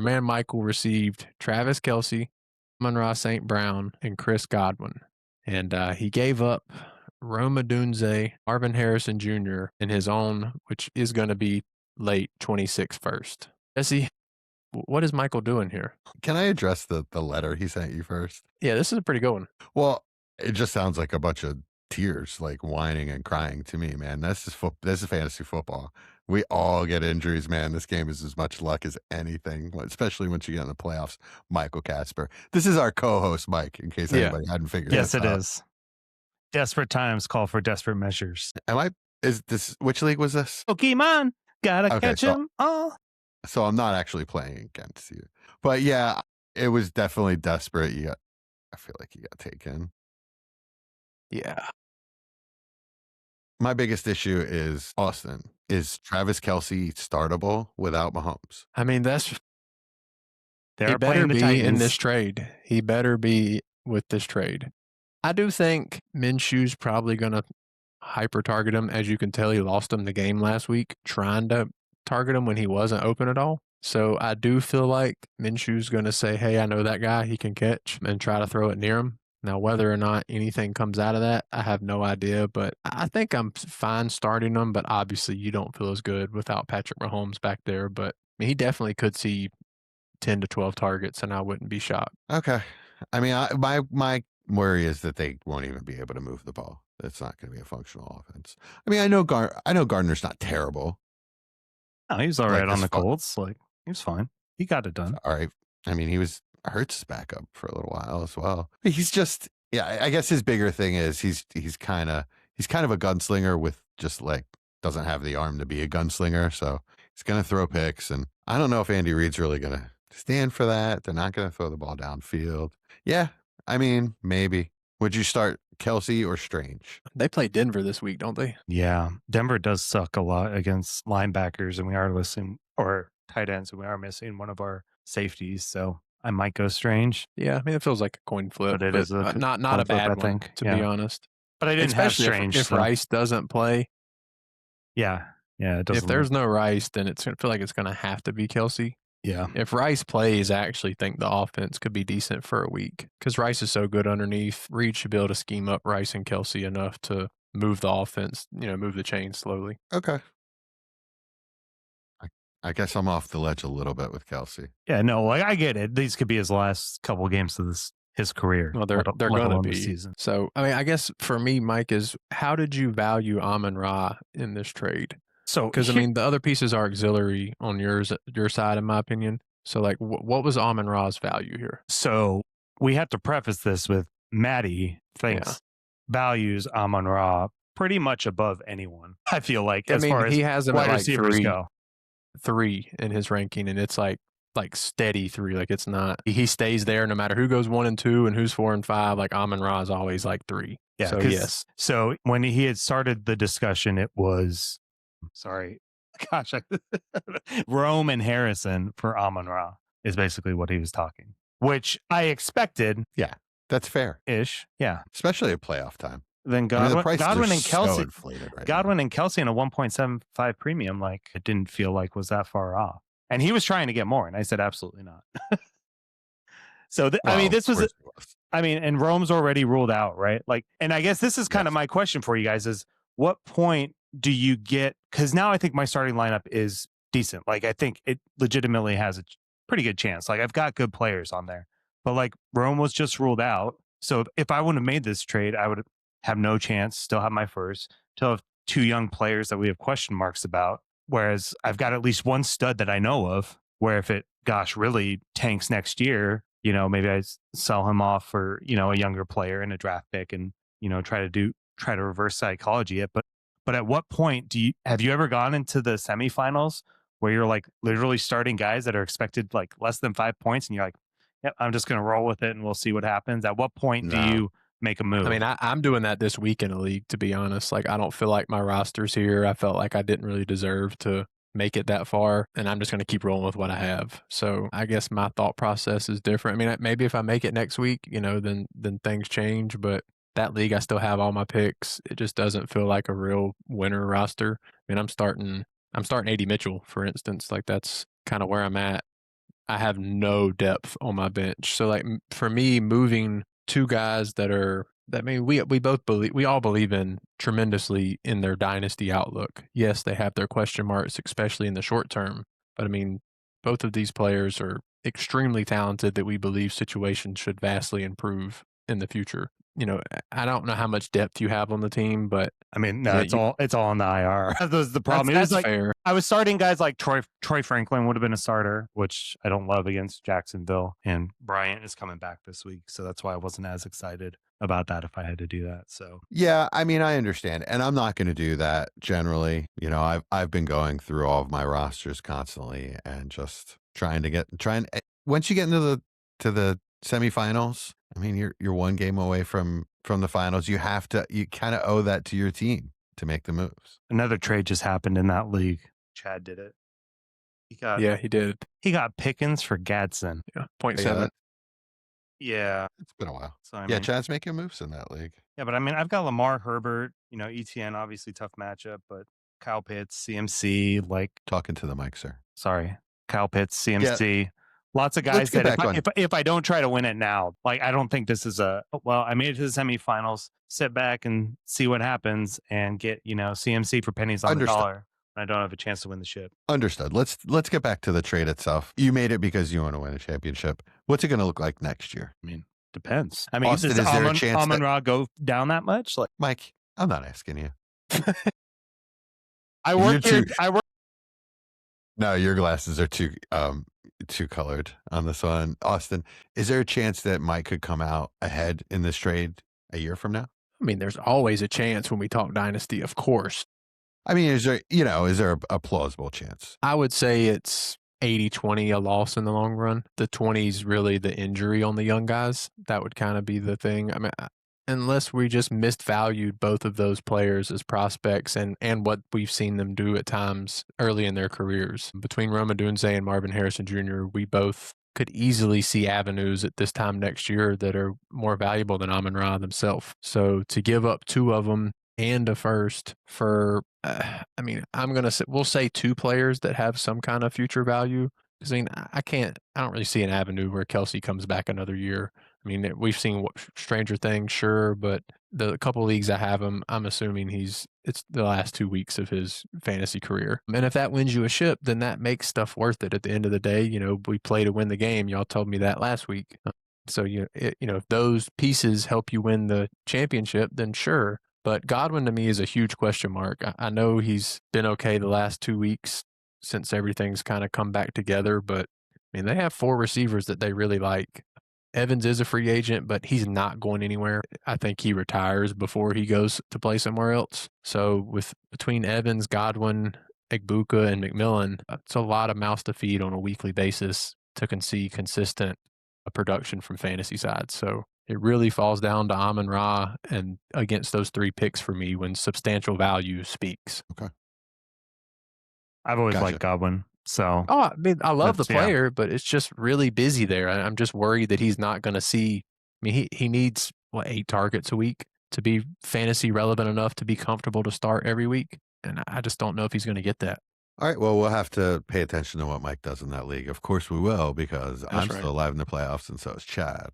our man Michael received Travis Kelce, Amon Ra St. Brown, and Chris Godwin. And he gave up Rome Odunze, Marvin Harrison Jr. in his own, which is going to be late 26 first. Jesse, what is Michael doing here? Can I address the letter he sent you first? Yeah, this is a pretty good one. Well, it just sounds like a bunch of tears, like whining and crying to me, man. This is fantasy football. We all get injuries, man. This game is as much luck as anything, especially once you get in the playoffs. Michael Casper. This is our co-host, Mike, in case anybody hadn't figured Yes, this it out. is. Desperate times call for desperate measures. Which league was this? Pokemon, gotta Okay, catch them all. So I'm not actually playing against you. But yeah, it was definitely desperate. I feel like you got taken. Yeah. My biggest issue is Austin. Is Travis Kelce startable without Mahomes? I mean, They he are better playing the be Titans. in this trade. He better be with this trade. I do think Minshew's probably going to hyper target him. As you can tell, he lost him the game last week trying to target him when he wasn't open at all. So I do feel like Minshew's going to say, hey, I know that guy, he can catch, and try to throw it near him. Now, whether or not anything comes out of that, I have no idea, but I think I'm fine starting him, but obviously you don't feel as good without Patrick Mahomes back there, but I mean, he definitely could see 10 to 12 targets, and I wouldn't be shocked. Okay. I mean, my worry is that they won't even be able to move the ball. It's not going to be a functional offense. I mean, I know Gardner's not terrible. No, he was all right Like, on the as far- Colts. Like, he was fine. He got it done. All right. I mean, he was Hurts' backup for a little while as well. He's just, yeah, I guess his bigger thing is he's kind of a gunslinger with just like doesn't have the arm to be a gunslinger. So he's going to throw picks. And I don't know if Andy Reid's really going to stand for that. They're not going to throw the ball downfield. Yeah. I mean, maybe. Would you start Kelce or Strange? They play Denver this week, don't they? Yeah. Denver does suck a lot against linebackers, and we are missing, or tight ends, and we are missing one of our safeties. So I might go Strange. Yeah, I mean, it feels like a coin flip, But it is a not coin a flip, bad I one, think. to Yeah. be honest. But I didn't have Especially Strange. if so- Rice doesn't play. Yeah. Yeah. It doesn't If there's no Rice, then it's going to feel like it's going to have to be Kelce. Yeah. If Rice plays, I actually think the offense could be decent for a week because Rice is so good underneath. Reed should be able to scheme up Rice and Kelce enough to move the offense, move the chain slowly. Okay. I guess I'm off the ledge a little bit with Kelce. Yeah. No, like I get it. These could be his last couple games of his career. Well, they're let going to alone the be. season. So, I mean, I guess for me, Mike, is how did you value Amon Ra in this trade? So, Because, I mean, the other pieces are auxiliary on your side, in my opinion. So, like, what was Amon Ra's value here? So we have to preface this with Maddie values Amon Ra pretty much above anyone. I feel like as far as he has him wide at like receivers go. three in his ranking, and it's like steady 3. Like, it's not. He stays there no matter who goes 1 and 2 and who's 4 and 5. Like, Amon Ra is always like 3. Yeah. So yes. So when he had started the discussion, it was Rome and Harrison for Amon Ra is basically what he was talking, which I expected. Yeah, that's fair. Ish. Yeah. Especially at playoff time. Then I mean, the Godwin, prices Godwin are and so Kelce, inflated right Godwin and Kelce in a 1.75 premium, like it didn't feel like was that far off. And he was trying to get more, and I said absolutely not. So now. I mean, this Of was, course it was. I mean, and Rome's already ruled out, right? Like, and I guess this is kind of my question for you guys: is what point do you get? Because now I think my starting lineup is decent. Like, I think it legitimately has a pretty good chance. Like, I've got good players on there, but like Rome was just ruled out. So if I wouldn't have made this trade, I would have no chance. Still have my first. Still have 2 young players that we have question marks about. Whereas I've got at least one stud that I know of. Where if it, really tanks next year, maybe I sell him off for a younger player and a draft pick, and try to reverse psychology it. But at what point have you ever gone into the semifinals where you're like literally starting guys that are expected like less than 5 points, and you're like, yep, I'm just going to roll with it and we'll see what happens. At what point do you make a move? I mean, I'm doing that this week in a league, to be honest. Like, I don't feel like my roster's here. I felt like I didn't really deserve to make it that far, and I'm just going to keep rolling with what I have. So I guess my thought process is different. I mean, maybe if I make it next week, then things change, but that league, I still have all my picks. It just doesn't feel like a real winner roster. I mean, I'm starting AD Mitchell, for instance. Like, that's kind of where I'm at. I have no depth on my bench. So like for me, moving two guys we all believe in tremendously in their dynasty outlook. Yes, they have their question marks, especially in the short term. But I mean, both of these players are extremely talented that we believe situations should vastly improve in the future. I don't know how much depth you have on the team, but I mean, no, it's all on the IR. That was the problem. That's It was fair. I was starting guys like Troy Franklin would have been a starter, which I don't love against Jacksonville. And Bryant is coming back this week, so that's why I wasn't as excited about that if I had to do that. So yeah, I mean, I understand, and I'm not going to do that generally. I've been going through all of my rosters constantly and just trying. Once you get into the semifinals, I mean, you're one game away from the finals. You kind of owe that to your team to make the moves. Another trade just happened in that league. Chad did it. He did. He got Pickens for Gadsden. Yeah, 0.7. Yeah. It's been a while. So Chad's making moves in that league. Yeah, but I mean, I've got Lamar, Herbert, ETN, obviously tough matchup, but Kyle Pitts, CMC, talking to the mic, sir. Sorry, Kyle Pitts, CMC. Yeah. Lots of guys that if I don't try to win it now, I don't think this is I made it to the semifinals, sit back and see what happens and get, CMC for pennies on the dollar. I don't have a chance to win the ship. Understood. Let's get back to the trade itself. You made it because you want to win a championship. What's it going to look like next year? I mean, depends. I mean, Austin, does Amon Ra go down that much? Mike, I'm not asking you. I work. No, your glasses are too colored on this one. Austin, is there a chance that Mike could come out ahead in this trade a year from now? I mean, there's always a chance when we talk dynasty, of course. I mean, is there a plausible chance? I would say it's 80-20 a loss in the long run. The 20 is really the injury on the young guys. That would kind of be the thing. I mean, unless we just misvalued both of those players as prospects and what we've seen them do at times early in their careers. Between Rome Odunze and Marvin Harrison Jr., we both could easily see avenues at this time next year that are more valuable than Amon Ra themselves. So to give up two of them and a first for, we'll say two players that have some kind of future value. I mean, I don't really see an avenue where Kelce comes back another year. I mean, we've seen stranger things, sure, but the couple leagues I have him, I'm assuming it's the last 2 weeks of his fantasy career. And if that wins you a ship, then that makes stuff worth it at the end of the day. We play to win the game. Y'all told me that last week. So, if those pieces help you win the championship, then sure. But Godwin to me is a huge question mark. I know he's been okay the last 2 weeks since everything's kind of come back together, but I mean, they have 4 receivers that they really like. Evans is a free agent, but he's not going anywhere. I think he retires before he goes to play somewhere else. So between Evans, Godwin, Egbuka, and McMillan, it's a lot of mouths to feed on a weekly basis to see consistent production from fantasy side. So it really falls down to Amon Ra and against those 3 picks for me when substantial value speaks. Okay. I've always liked Godwin. So I mean, I love the player, but it's just really busy there. I'm just worried that he's not going to see. I mean, he needs 8 targets a week to be fantasy relevant enough to be comfortable to start every week, and I just don't know if he's going to get that. All right, well, we'll have to pay attention to what Mike does in that league. Of course we will, because I'm still alive in the playoffs, and so is Chad.